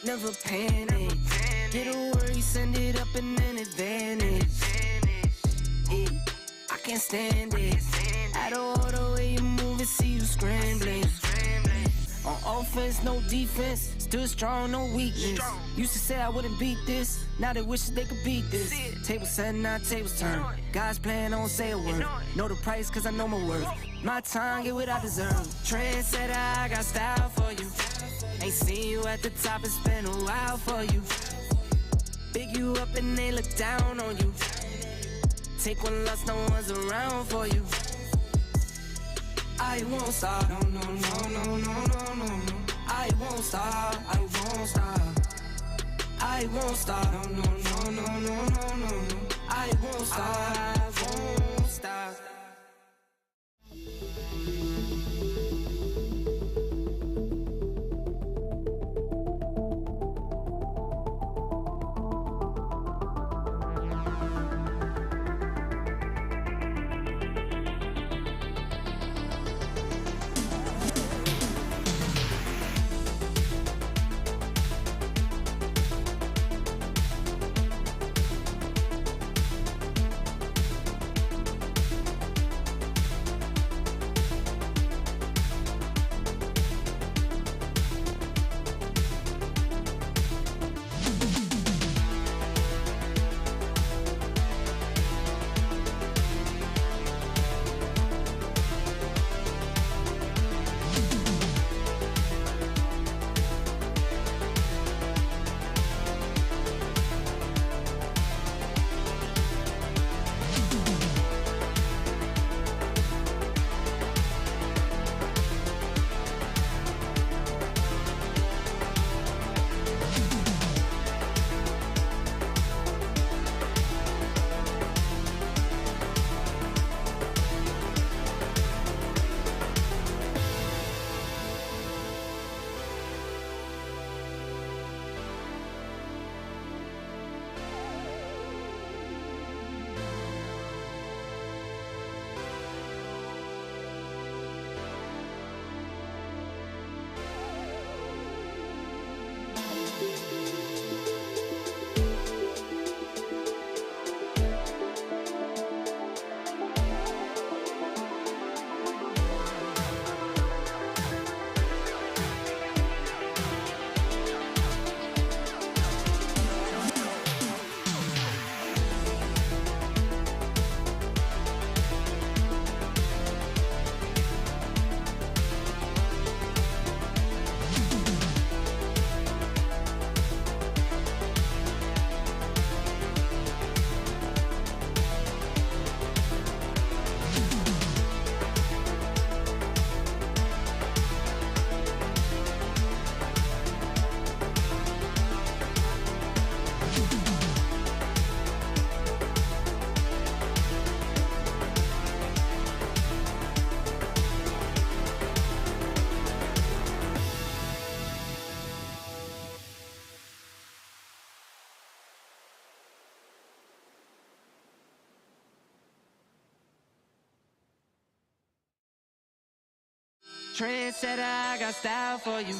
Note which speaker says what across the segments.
Speaker 1: never panic. Get a worry, send it up in an advantage. Yeah, I can't stand it. Out of all the way you move and see you scrambling. On offense, no defense. Still strong, no weakness. Used to say I wouldn't beat this. Now they wish they could beat this. Tables set, now tables turn. God's plan, don't say a word. Know the price, cause I know my worth. My time, get what I deserve. Trendsetter, I got style for you. Ain't seen you at the top, it's been a while for you. Big you up and they look down on you. Take one loss, no one's around for you. I won't stop, no, no, no, no, no, no, no. I won't stop, I won't stop. I won't stop, no, no, no, no, no, no, no. I won't stop, I won't stop. Trendsetter, I got style for you.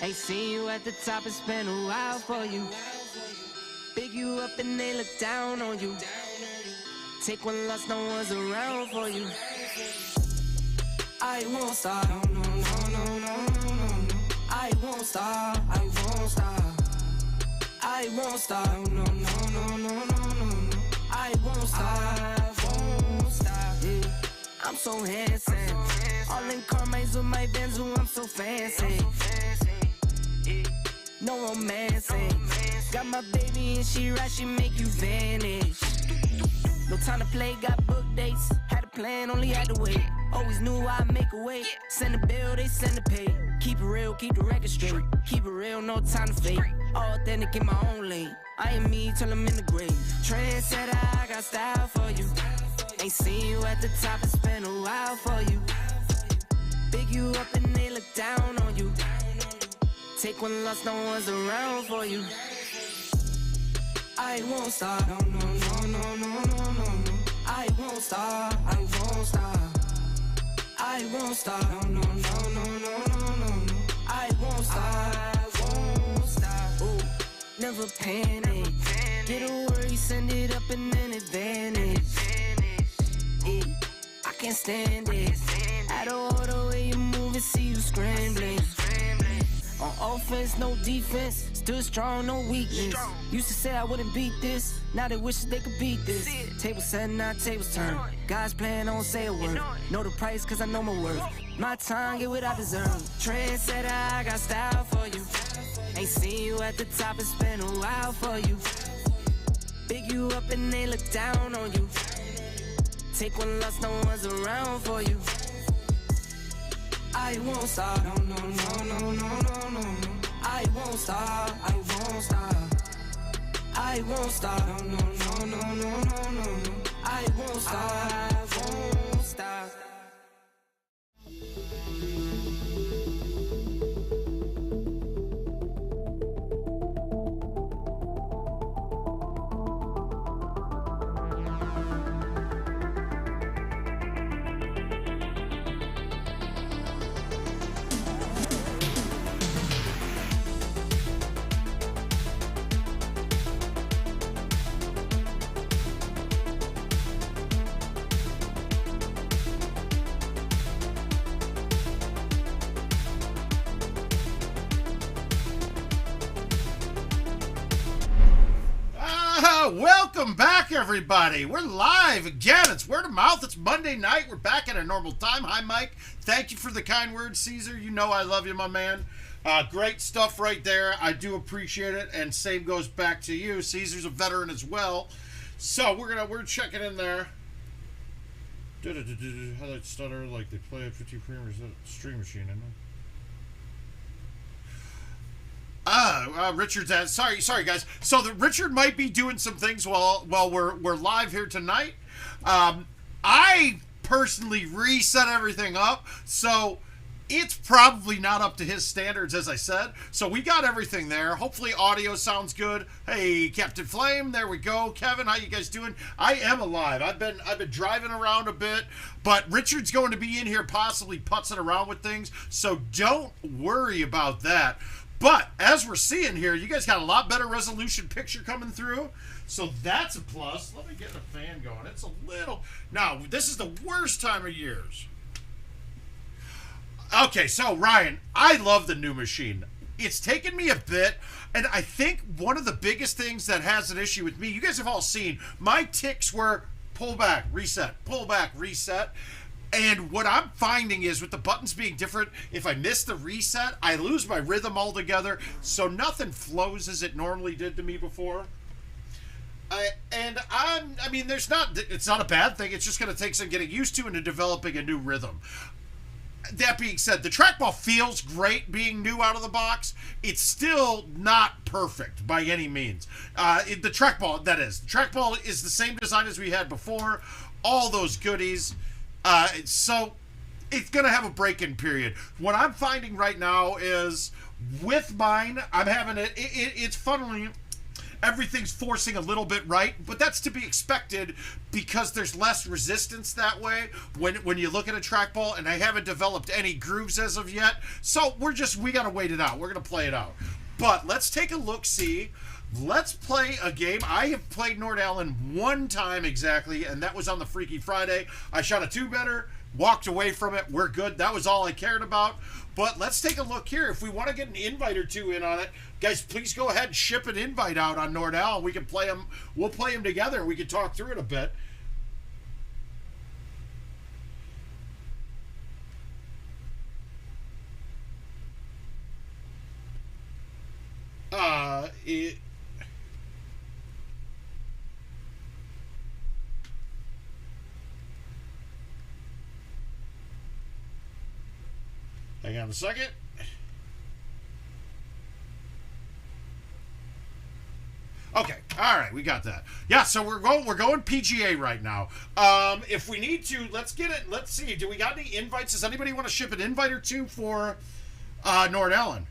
Speaker 1: Ain't seen you at the top, it's been a while for you. Big you up and they look down on you. Take one loss, no one's around for you. I won't stop, no, no, no, no, no, no, no. I won't stop, I won't stop. I won't stop, no, no, no, no, no, no, no. I won't stop, I won't stop. Yeah. I'm so handsome. All in Carmine's with my Benzo, I'm so fancy. No romancing. Got my baby and she right, she make you vanish. No time to play, got book dates. Had a plan, only had to wait. Always knew I'd make a way. Send a bill, they send a pay. Keep it real, keep the record straight. Keep it real, no time to fake. All authentic in my own lane. I am me till I'm in the grave. Trendsetter, I got style for you. Ain't seen you at the top, it's been a while for you. Big you up and they look down on you. Take one loss, no one's around for you. I won't stop, no, no, no, no, no, no, no. I won't stop, I won't stop. I won't stop, no, no, no, no, no, no, no. I won't stop, I won't stop. never panic. Get a worry, send it up in an advantage. Yeah, I can't stand it. Out of order way you move and see you scrambling. On offense, no defense. Stood strong, no weakness. Used to say I wouldn't beat this. Now they wish they could beat this. Table set, now tables turn. God's plan, don't say a word. Know the price, cause I know my worth. My time, get what I deserve. Trendsetter, I got style for you. Ain't seen you at the top, it's been a while for you. Big you up and they look down on you. Take one loss, no one's around for you. I won't stop, no, no, no, no, no, no, no. I won't stop, I won't stop. I won't stop, no, no, no, no, no, no, no. I won't stop, I won't stop.
Speaker 2: Welcome back, everybody. We're live again. It's word of mouth. It's Monday night. We're back at our normal time. Hi, Mike. Thank you for the kind words, Caesar. You know I love you, my man. Great stuff right there. I do appreciate it, and same goes back to you. Caesar's a veteran as well. So we're checking in there. Highlight stutter like they play at 50 frames. Stream machine, I know. Richard's at, sorry guys. So Richard might be doing some things while we're live here tonight. I personally reset everything up, so it's probably not up to his standards, as I said. So we got everything there. Hopefully audio sounds good. Hey, Captain Flame, there we go. Kevin, how you guys doing? I am alive. I've been driving around a bit, but Richard's going to be in here possibly putzing around with things, so don't worry about that. But as we're seeing here, you guys got a lot better resolution picture coming through. So that's a plus. Let me get the fan going. It's a little... Now, this is the worst time of years. Okay, so Ryan, I love the new machine. It's taken me a bit, and I think one of the biggest things that has an issue with me, you guys have all seen, my ticks were pull back, reset, and what I'm finding is with the buttons being different, if I miss the reset, I lose my rhythm altogether, so nothing flows as it normally did to me before. It's not a bad thing. It's just going to take some getting used to and developing a new rhythm. That being said, the trackball feels great being new out of the box. It's still not perfect by any means. The trackball is the same design as we had before. All those goodies. So it's going to have a break-in period. What I'm finding right now is with mine, I'm having it's funneling. Everything's forcing a little bit right, but that's to be expected because there's less resistance that way when you look at a trackball, and I haven't developed any grooves as of yet. So we got to wait it out. We're going to play it out. But let's take a look-see. Let's play a game. I have played Nord Allen one time exactly, and that was on the Freaky Friday. I shot a 2-better, walked away from it. We're good. That was all I cared about. But let's take a look here. If we want to get an invite or two in on it, guys, please go ahead and ship an invite out on Nord Allen. We can play them. We'll play them together. We can talk through it a bit. Hang on a second. Okay, all right, we got that. Yeah, so we're going PGA right now. If we need to, let's get it. Let's see. Do we got any invites? Does anybody want to ship an invite or two for Nord Allen?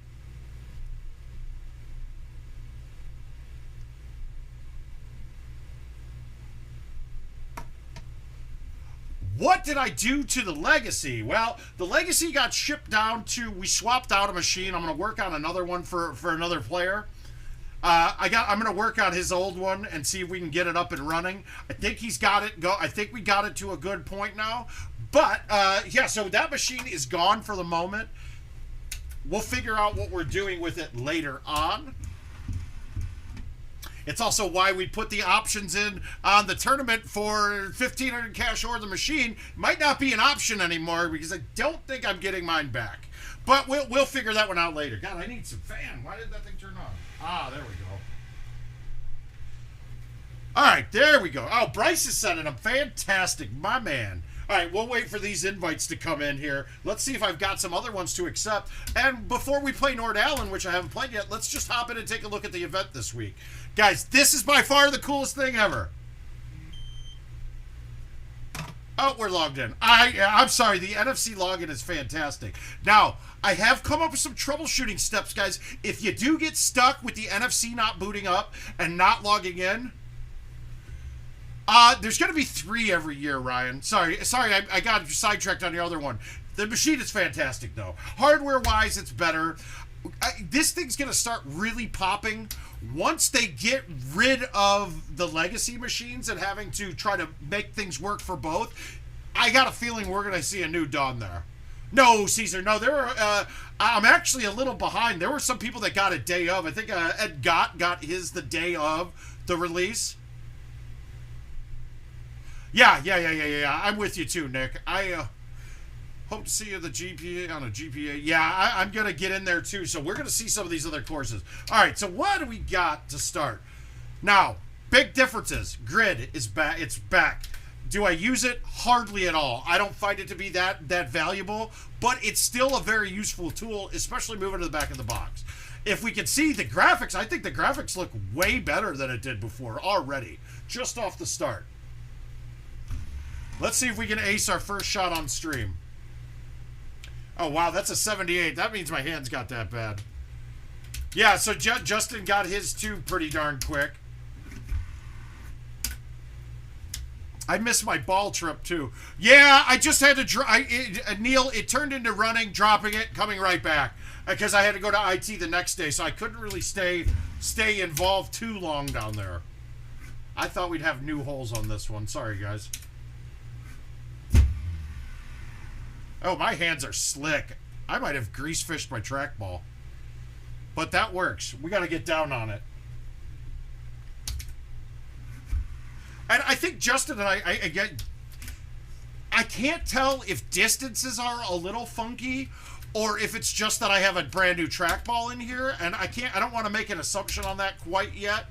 Speaker 2: What did I do to the Legacy? Well, the Legacy got shipped down to, we swapped out a machine. I'm going to work on another one for another player. I'm gonna work on his old one and see if we can get it up and running. I think he's got it I think we got it to a good point now. But yeah, so that machine is gone for the moment. We'll figure out what we're doing with it later on. It's also why we put the options in on the tournament for 1,500 cash or the machine. Might not be an option anymore because I don't think I'm getting mine back. But we'll figure that one out later. God, I need some fan. Why did that thing turn on? Ah, there we go. All right, there we go. Oh, Bryce is sending them. Fantastic, my man. All right, we'll wait for these invites to come in here. Let's see if I've got some other ones to accept. And before we play Nord Allen, which I haven't played yet, let's just hop in and take a look at the event this week. Guys, this is by far the coolest thing ever. Oh, we're logged in. I'm sorry, the NFC login is fantastic. Now, I have come up with some troubleshooting steps, guys. If you do get stuck with the NFC not booting up and not logging in, there's going to be 3 every year, Ryan. Sorry, I got sidetracked on the other one. The machine is fantastic, though. Hardware-wise, it's better. This thing's going to start really popping once they get rid of the legacy machines and having to try to make things work for both. I got a feeling we're going to see a new dawn there. No, Caesar, no. I'm actually a little behind. There were some people that got it day of. I think Ed got his the day of the release. Yeah. I'm with you too, Nick. I hope to see you the GPA on a GPA. Yeah, I'm going to get in there too. So we're going to see some of these other courses. All right, so what do we got to start? Now, big differences. Grid is back. It's back. Do I use it? Hardly at all. I don't find it to be that valuable, but it's still a very useful tool, especially moving to the back of the box. If we can see the graphics, I think the graphics look way better than it did before already, just off the start. Let's see if we can ace our first shot on stream. Oh, wow, that's a 78. That means my hands got that bad. Yeah, so Justin got his too pretty darn quick. I missed my ball trip, too. Yeah, I just had to... Neil, it turned into running, dropping it, coming right back. Because I had to go to IT the next day, so I couldn't really stay involved too long down there. I thought we'd have new holes on this one. Sorry, guys. Oh, my hands are slick. I might have grease fished my trackball. But that works. We got to get down on it. And I think Justin and I can't tell if distances are a little funky or if it's just that I have a brand new trackball in here, and I don't want to make an assumption on that quite yet.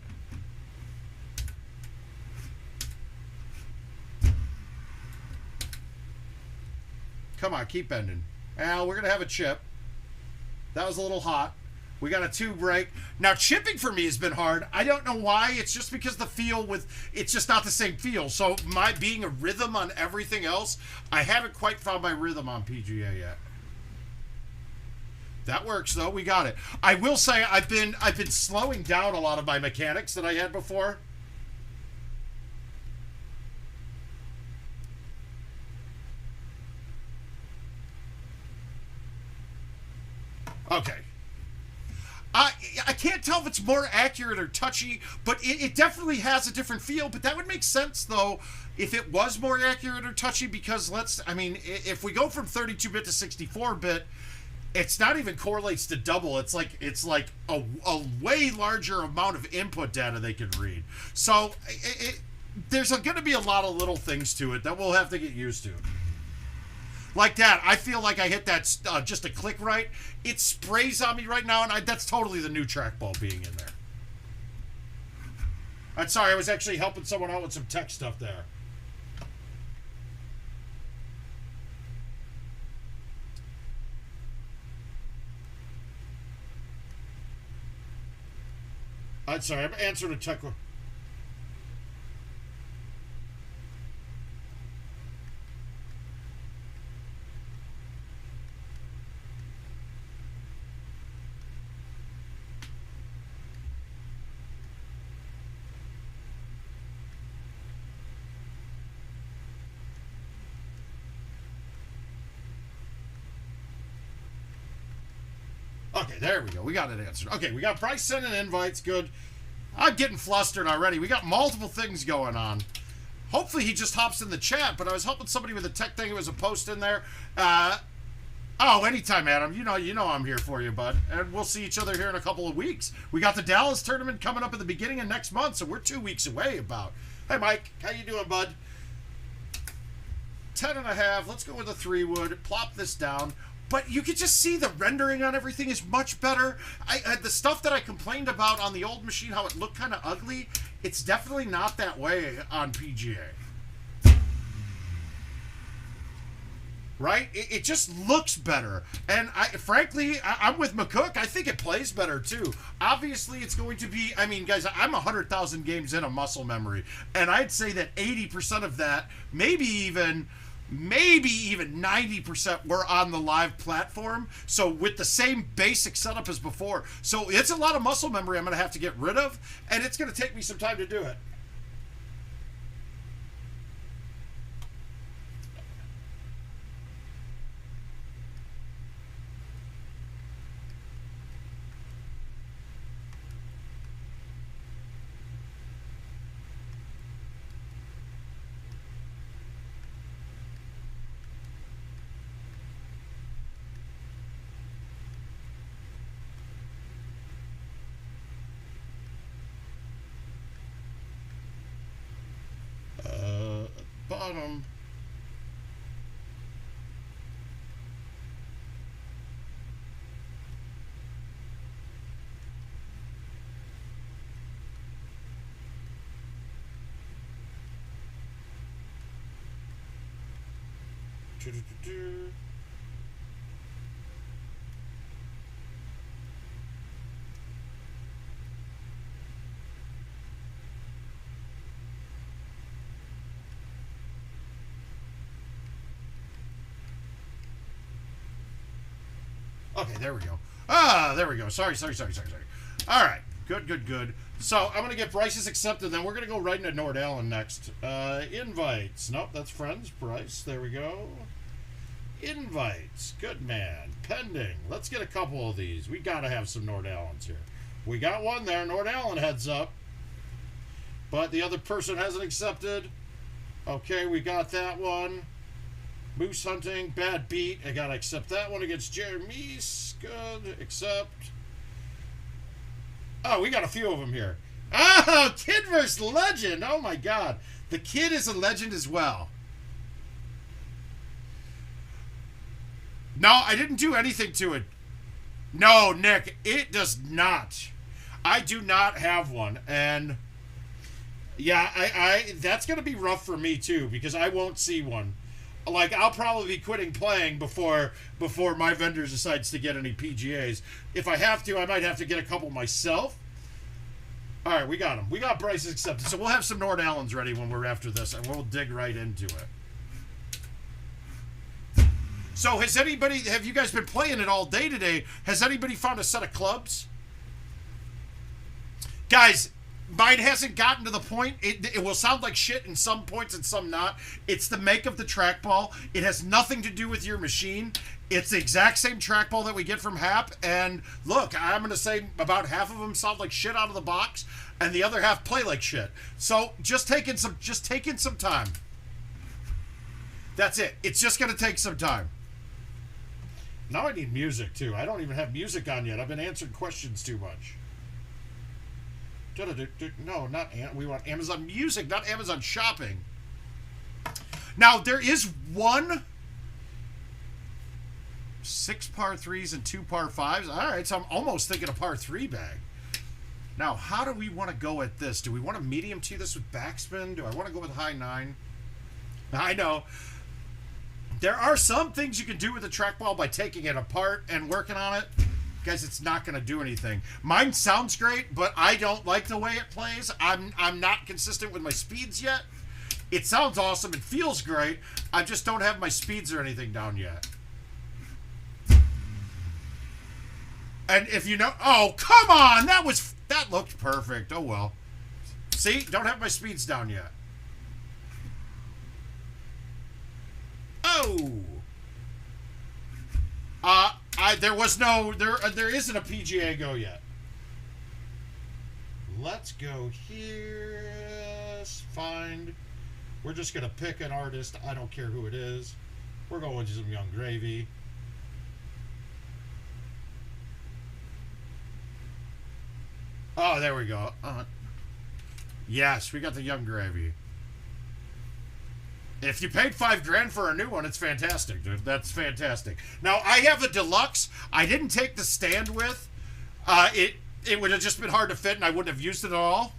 Speaker 2: Come on, keep bending. Well, we're going to have a chip. That was a little hot. We got a 2 break. Now, chipping for me has been hard. I don't know why. It's just because the feel it's just not the same feel. So, my being a rhythm on everything else, I haven't quite found my rhythm on PGA yet. That works, though. We got it. I will say I've been slowing down a lot of my mechanics that I had before. Okay. I can't tell if it's more accurate or touchy, but it definitely has a different feel. But that would make sense, though, if it was more accurate or touchy, because if we go from 32-bit to 64-bit, it's not even correlates to double. It's like a way larger amount of input data they can read. So there's going to be a lot of little things to it that we'll have to get used to. Like that, I feel like I hit that just a click right. It sprays on me right now, and that's totally the new trackball being in there. I'm sorry, I was actually helping someone out with some tech stuff there. I'm sorry, I'm answering a tech. Okay, there we go. We got it answered. Okay, we got Bryce sending invites. Good. I'm getting flustered already. We got multiple things going on. Hopefully he just hops in the chat, but I was hoping somebody with a tech thing, it was a post in there. Oh, anytime, Adam. You know I'm here for you, bud. And we'll see each other here in a couple of weeks. We got the Dallas tournament coming up at the beginning of next month, so we're 2 weeks away about. Hey, Mike. How you doing, bud? 10.5. Let's go with a 3-wood. Plop this down. But you could just see the rendering on everything is much better. The stuff that I complained about on the old machine, how it looked kind of ugly, it's definitely not that way on PGA. Right? It just looks better. And frankly, I'm with McCook. I think it plays better too. Obviously, it's going to be, I mean, guys, I'm 100,000 games in a muscle memory. And I'd say that 80% of that, maybe even 90% were on the live platform. So with the same basic setup as before. So it's a lot of muscle memory I'm going to have to get rid of. And it's going to take me some time to do it. Bottom. Okay, there we go. There we go. Sorry. All right. Good. So I'm going to get Bryce's accepted, then we're going to go right into Nord Allen next. Invites. Nope, that's friends. Bryce. There we go. Invites. Good man. Pending. Let's get a couple of these. We got to have some Nord Allens here. We got one there. Nord Allen heads up. But the other person hasn't accepted. Okay, we got that one. Moose hunting, bad beat. I gotta accept that one against Jeremy. Good, accept. Oh, we got a few of them here. Oh, Kid vs. Legend. Oh my God, the Kid is a legend as well. No, I didn't do anything to it. No, Nick, it does not. I do not have one, and yeah, I that's gonna be rough for me too because I won't see one. Like, I'll probably be quitting playing before my vendor decides to get any PGAs. If I have to, I might have to get a couple myself. All right, we got them. We got Bryce accepted. So we'll have some Nord Allens ready when we're after this, and we'll dig right into it. So have you guys been playing it all day today? Has anybody found a set of clubs? Guys, mine hasn't gotten to the point. It will sound like shit in some points and some not. It's the make of the trackball. It has nothing to do with your machine. It's the exact same trackball that we get from Hap. And look, I'm going to say about half of them sound like shit out of the box, and the other half play like shit. So just taking some time. That's it. It's just going to take some time. Now I need music too. I don't even have music on yet. I've been answering questions too much. No, we want Amazon Music, not Amazon Shopping. Now, there is 6 par 3s and 2 par 5s. All right, so I'm almost thinking a par 3 bag. Now, how do we want to go at this? Do we want to medium tee this with backspin? Do I want to go with high 9? I know. There are some things you can do with the trackball by taking it apart and working on it. Guys, it's not going to do anything. Mine sounds great, but I don't like the way it plays. I'm not consistent with my speeds yet. It sounds awesome. It feels great. I just don't have my speeds or anything down yet. And if you know... Oh, come on! That looked perfect. Oh, well. See? Don't have my speeds down yet. Oh! there was no there isn't a PGA Go yet. Let's go here. Find. We're just gonna pick an artist. I don't care who it is. We're going to some Young Gravy. Oh, there we go. Yes, we got the Young Gravy. If you paid $5,000 for a new one, it's fantastic, dude. That's fantastic. Now, I have a deluxe. I didn't take the stand with. It would have just been hard to fit, and I wouldn't have used it at all.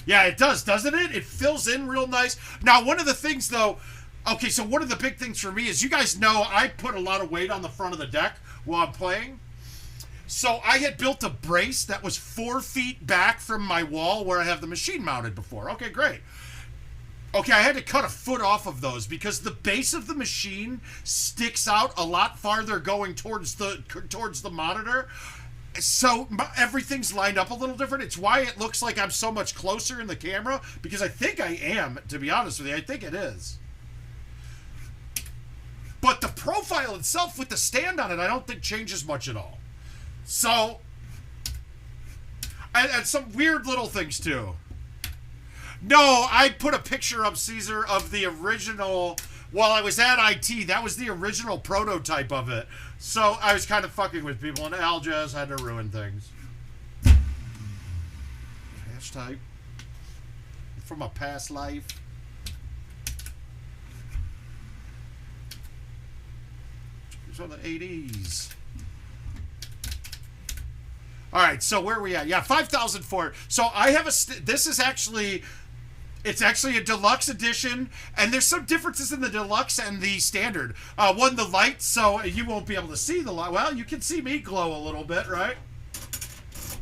Speaker 2: Yeah, it does, doesn't it? It fills in real nice. Now, one of the things, though... Okay, so one of the big things for me is, you guys know I put a lot of weight on the front of the deck while I'm playing. So I had built a brace that was 4 feet back from my wall where I have the machine mounted before. Okay, great. Okay, I had to cut a foot off of those because the base of the machine sticks out a lot farther going towards the monitor. So everything's lined up a little different. It's why it looks like I'm so much closer in the camera, because I think I am, to be honest with you. I think it is. But the profile itself with the stand on it, I don't think changes much at all. So, and some weird little things too. No, I put a picture up, Caesar, of the original, while I was at IT, that was the original prototype of it. So I was kind of fucking with people, and Al just had to ruin things. Hash type. From a past life. It's on the 80s. All right, so where are we at? Yeah, 5,000 for it. So I have this is actually, it's actually a deluxe edition, and there's some differences in the deluxe and the standard. One, the light, so you won't be able to see the light. Well, you can see me glow a little bit, right?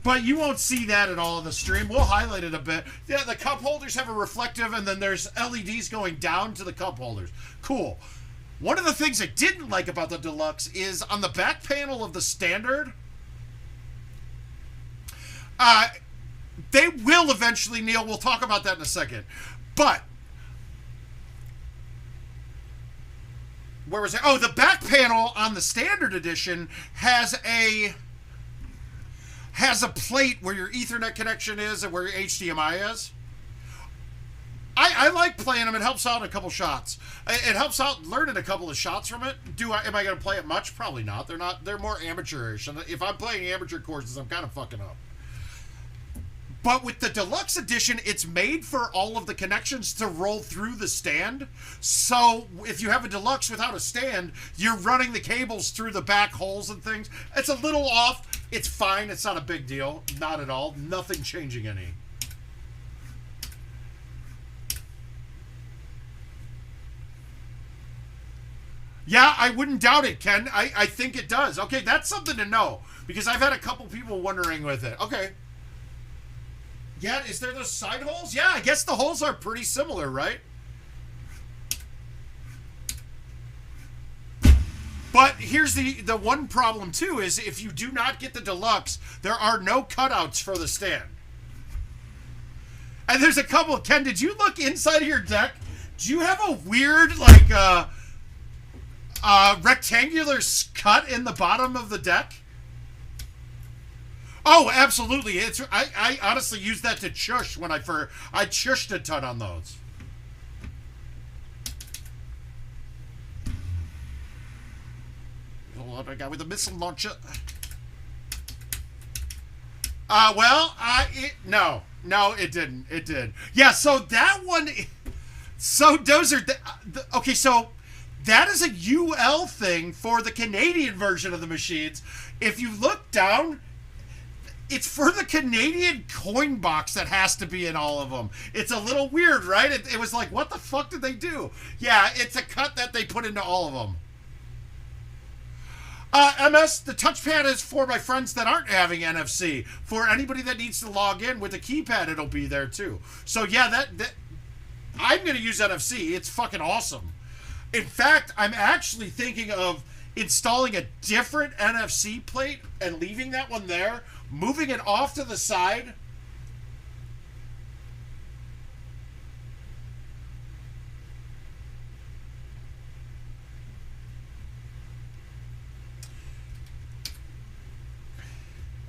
Speaker 2: But you won't see that at all in the stream. We'll highlight it a bit. Yeah, the cup holders have a reflective, and then there's LEDs going down to the cup holders. Cool. One of the things I didn't like about the deluxe is on the back panel of the standard, they will eventually, Neil, we'll talk about that in a second. But, where was it? Oh, the back panel on the standard edition has a plate where your Ethernet connection is and where your HDMI is. I like playing them. It helps out in a couple shots. It helps out learning a couple of shots from it. Am I going to play it much? Probably not. They're more amateurish. And if I'm playing amateur courses, I'm kind of fucking up. But with the deluxe edition, it's made for all of the connections to roll through the stand. So if you have a deluxe without a stand, you're running the cables through the back holes and things. It's a little off. It's fine. It's not a big deal. Not at all. Nothing changing any. Yeah, I wouldn't doubt it, Ken. I think it does. Okay, that's something to know, because I've had a couple people wondering with it. Okay. Yeah, is there those side holes? Yeah, I guess the holes are pretty similar, right? But here's the one problem, too, is if you do not get the deluxe, there are no cutouts for the stand. And there's a couple. Ken, did you look inside of your deck? Do you have a weird, like, rectangular cut in the bottom of the deck? Oh, absolutely. I honestly used that to chush when I chushed a ton on those. Hold on, I got with a missile launcher. No, it didn't. It did. Yeah, so that one. So those are okay. So that is a UL thing for the Canadian version of the machines. If you look down, it's for the Canadian coin box that has to be in all of them. It's a little weird, right? It was like, what the fuck did they do? Yeah, it's a cut that they put into all of them. MS, the touchpad is for my friends that aren't having NFC. For anybody that needs to log in with a keypad, it'll be there too. So yeah, that I'm going to use NFC. It's fucking awesome. In fact, I'm actually thinking of installing a different NFC plate and leaving that one there, moving it off to the side.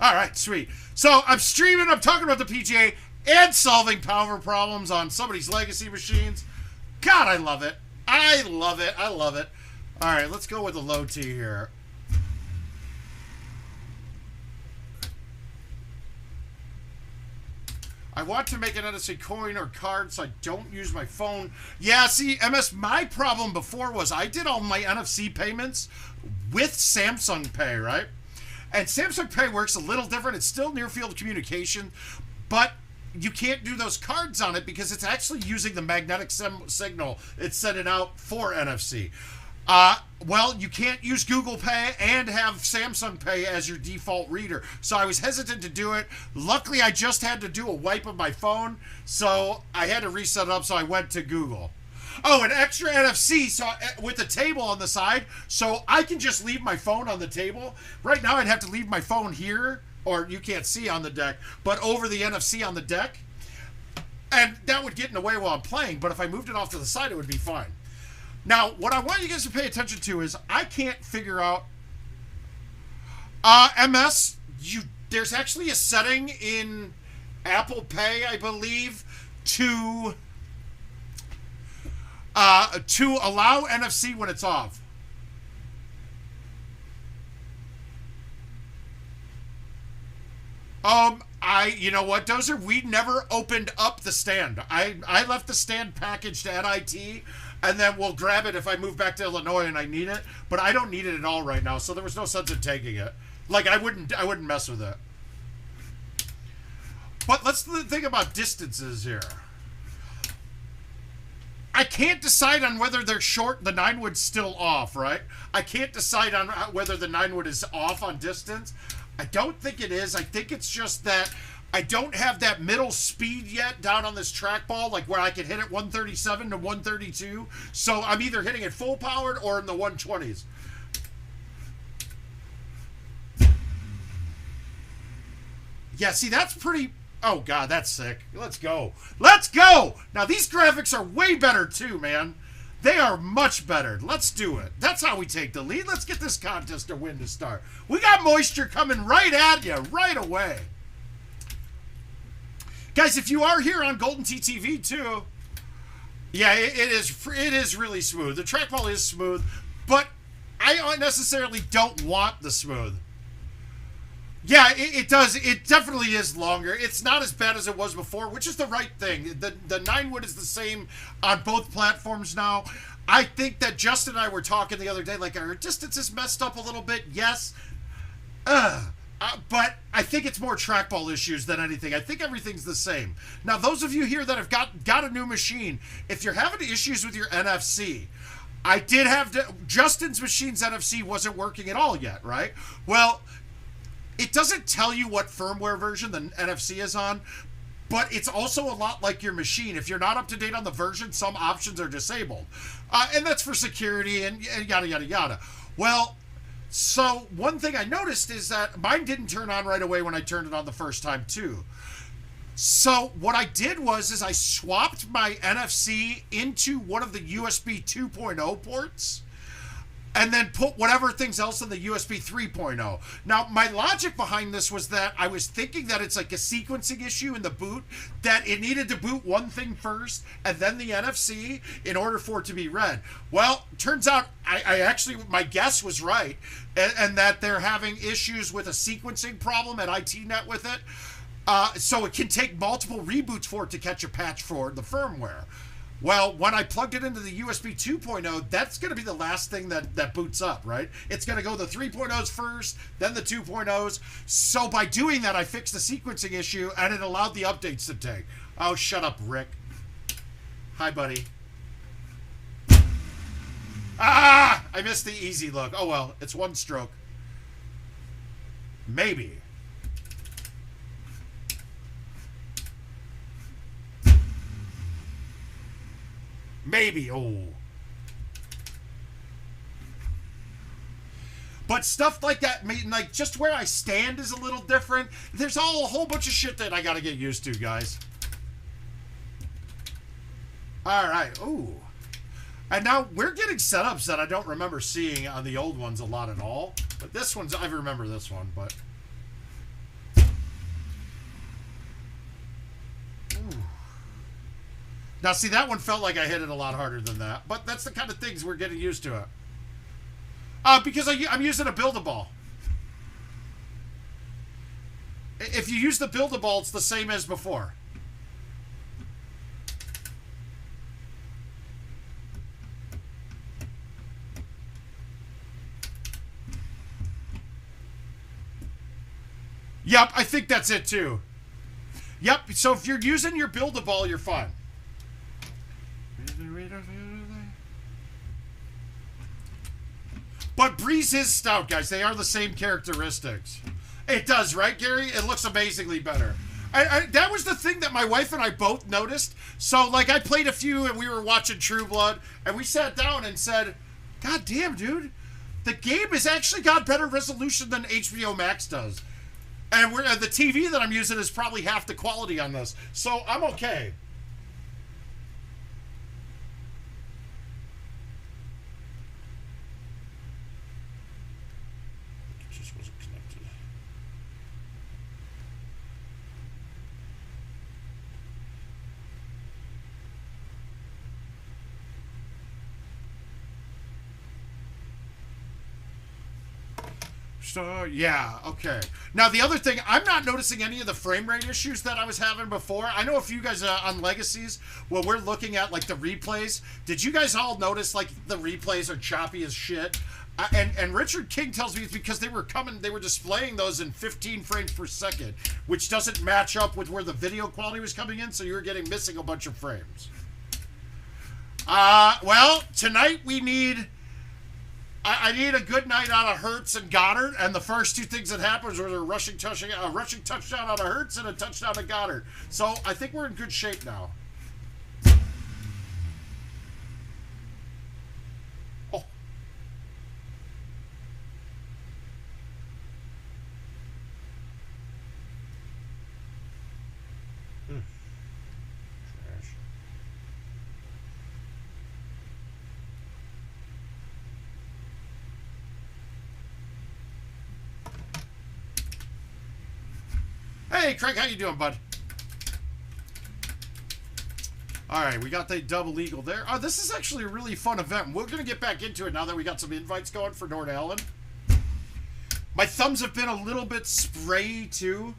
Speaker 2: All right, sweet. So I'm streaming, I'm talking about the PGA and solving power problems on somebody's legacy machines. God, I love it. I love it. I love it. All right, let's go with the low T here. I want to make an NFC coin or card so I don't use my phone. Yeah, see, MS, my problem before was I did all my NFC payments with Samsung Pay, right? And Samsung Pay works a little different. It's still near field communication, but you can't do those cards on it because it's actually using the magnetic signal it's sending out for NFC. Well, you can't use Google Pay and have Samsung Pay as your default reader. So I was hesitant to do it. Luckily, I just had to do a wipe of my phone, so I had to reset it up, so I went to Google. Oh, an extra NFC so with the table on the side, so I can just leave my phone on the table. Right now, I'd have to leave my phone here, or you can't see on the deck, but over the NFC on the deck. And that would get in the way while I'm playing, but if I moved it off to the side, it would be fine. Now, what I want you guys to pay attention to is I can't figure out MS. There's actually a setting in Apple Pay, I believe, to allow NFC when it's off. You know what, Dozer? We never opened up the stand. I left the stand packaged at IT, and then we'll grab it if I move back to Illinois and I need it. But I don't need it at all right now, so there was no sense in taking it. Like, I wouldn't mess with it. But let's think about distances here. I can't decide on whether they're short. The 9-wood's still off, right? I can't decide on whether the 9-wood is off on distance. I don't think it is. I think it's just that I don't have that middle speed yet down on this trackball, like where I can hit it 137 to 132. So I'm either hitting it full powered or in the 120s. Yeah, see, that's pretty... Oh, God, that's sick. Let's go. Let's go! Now, these graphics are way better, too, man. They are much better. Let's do it. That's how we take the lead. Let's get this contest a win to start. We got moisture coming right at you right away. Guys, if you are here on GoldenTeeTV, too, yeah, it is really smooth. The trackball is smooth, but I necessarily don't want the smooth. Yeah, it does. It definitely is longer. It's not as bad as it was before, which is the right thing. The 9-wood is the same on both platforms now. I think that Justin and I were talking the other day, like, our distance is messed up a little bit. Yes. But I think it's more trackball issues than anything. I think everything's the same. Now, those of you here that have got a new machine, if you're having issues with your NFC, I did have Justin's machine's NFC wasn't working at all yet, right? Well, it doesn't tell you what firmware version the NFC is on, but it's also a lot like your machine. If you're not up to date on the version, some options are disabled. And that's for security and yada, yada, yada. Well, so one thing I noticed is that mine didn't turn on right away when I turned it on the first time, too. So what I did was I swapped my NFC into one of the USB 2.0 ports, and then put whatever things else in the USB 3.0. Now, my logic behind this was that I was thinking that it's like a sequencing issue in the boot, that it needed to boot one thing first and then the NFC in order for it to be read. Well, turns out I actually, my guess was right, and that they're having issues with a sequencing problem at ITnet with it. So it can take multiple reboots for it to catch a patch for the firmware. Well, when I plugged it into the USB 2.0, that's going to be the last thing that boots up, right? It's going to go the 3.0s first, then the 2.0s. So by doing that, I fixed the sequencing issue, and it allowed the updates to take. Oh, shut up, Rick. Hi, buddy. Ah! I missed the easy look. Oh, well, it's one stroke. Maybe. Maybe. Oh. But stuff like that, like just where I stand is a little different. There's a whole bunch of shit that I got to get used to, guys. All right. Ooh. And now we're getting setups that I don't remember seeing on the old ones a lot at all. But this one's, I remember this one, but. Now, see, that one felt like I hit it a lot harder than that. But that's the kind of things we're getting used to it. Because I'm using a Build-A-Ball. If you use the Build-A-Ball, it's the same as before. Yep, I think that's it too. Yep, so if you're using your Build-A-Ball, you're fine. But Breeze is stout, guys. They are the same characteristics. It does, right, Gary? It looks amazingly better. That was the thing that my wife and I both noticed. So, like, I played a few and we were watching True Blood, and we sat down and said, God damn, dude, the game has actually got better resolution than HBO Max does. And the TV that I'm using is probably half the quality on this. So, I'm okay. Yeah, okay. Now, the other thing, I'm not noticing any of the frame rate issues that I was having before. I know if you guys on Legacies, when we're looking at, like, the replays, did you guys all notice, like, the replays are choppy as shit? And Richard King tells me it's because they were displaying those in 15 frames per second, which doesn't match up with where the video quality was coming in, so you were missing a bunch of frames. Well, tonight we need... I need a good night out of Hurts and Goddard, and the first two things that happened were a rushing touchdown out of Hurts and a touchdown to Goddard. So I think we're in good shape now. Oh. Trash. Hey, Craig, how you doing, bud? All right, we got the double eagle there. Oh, this is actually a really fun event. We're going to get back into it now that we got some invites going for Nord Allen. My thumbs have been a little bit sprayy, too.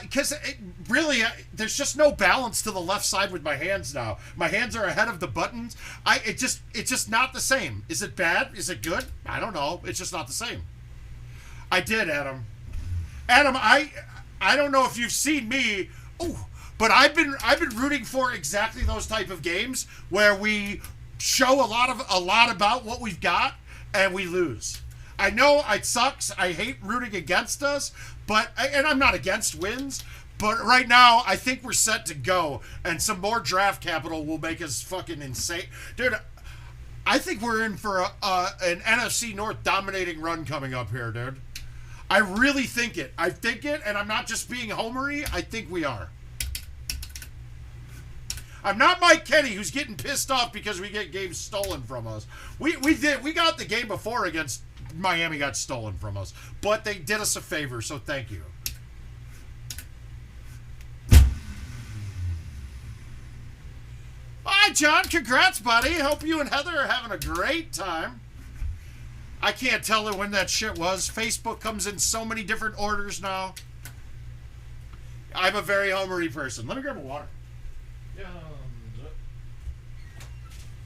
Speaker 2: Because really, there's just no balance to the left side with my hands now. My hands are ahead of the buttons. It's just not the same. Is it bad? Is it good? I don't know. It's just not the same. I did, Adam. Adam, I don't know if you've seen me, but I've been rooting for exactly those type of games where we show a lot about what we've got and we lose. I know it sucks. I hate rooting against us, and I'm not against wins, but right now I think we're set to go, and some more draft capital will make us fucking insane, dude. I think we're in for an NFC North dominating run coming up here, dude. I really think it. I think it, and I'm not just being homery. I think we are. I'm not Mike Kenny, who's getting pissed off because we get games stolen from us. We got the game before against Miami got stolen from us, but they did us a favor, so thank you. Hi, John. Congrats, buddy. Hope you and Heather are having a great time. I can't tell her when that shit was. Facebook comes in so many different orders now. I'm a very homery person. Let me grab a water.